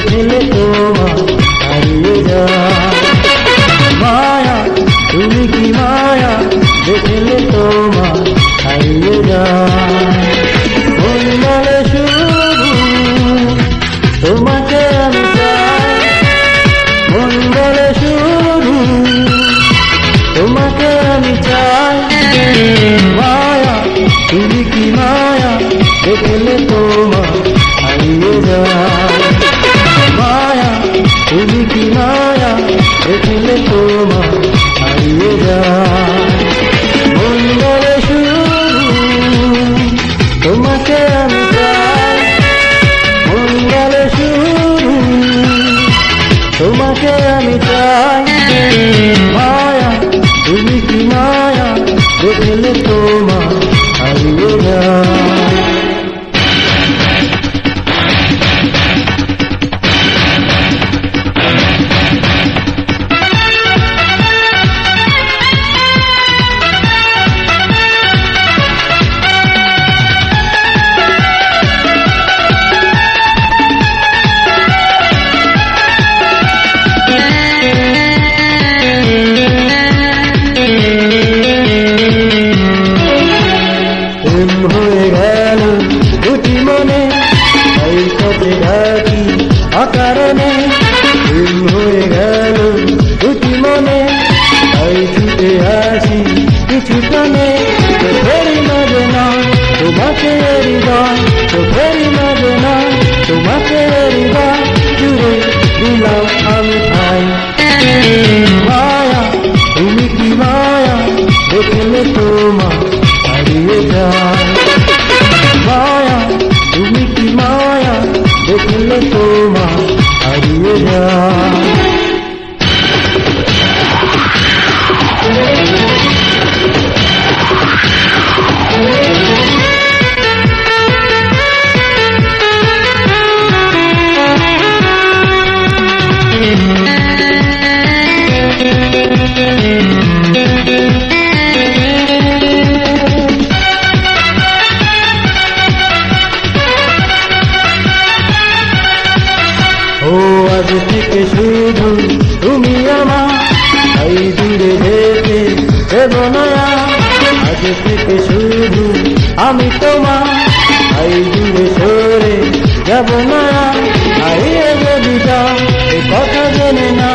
দেখলে তোমার হারিয়ে যায়। মায়া তুমি কি মায়া, দেখলে তোমার হারিয়ে যায়। মন বলে শুধু তোমাকে আমি চাই, মন বলে শুধু তোমাকে আমি চাই। মায়া তুমি কি মায়া, দেখলে তোমার হারিয়ে যায়। মায়া তুমি কি মায়া, দেখলে তোমার হারিয়ে যায়। মন বলে শুধু তোমাকে আমি চাই, মন বলে শুধু তোমাকে আমি চাই। মায়া তুমি কি মায়া, দেখলে তোমার হারিয়ে যায়। হয়ে গেল দুটি মনে, এই পথে ডাকি অকারণে। হয়ে গেল দুটি মনে, তাই ছুটে আসি কিছু টানে। চোখেরই মাঝে না তোমাকে হৃদয়, চোখেরই মাঝে না তোমাকে হৃদয়, জুড়ে দিলাম আমি ঠাই। মায়া তুমি কি মায়া, দেখলে তোমার হারিয়ে যায়। মায়া তুমি কি মায়া, দেখলে তোমার হারিয়ে যায়। ও আজ থেকে শুধু তুমি আমার, এই দূরে যেতে দেব না। আজ থেকে শুধু আমি তোমার, এই দূরে সরে যাব না। হারিয়ে যদি যাও এ কথা জেনে না,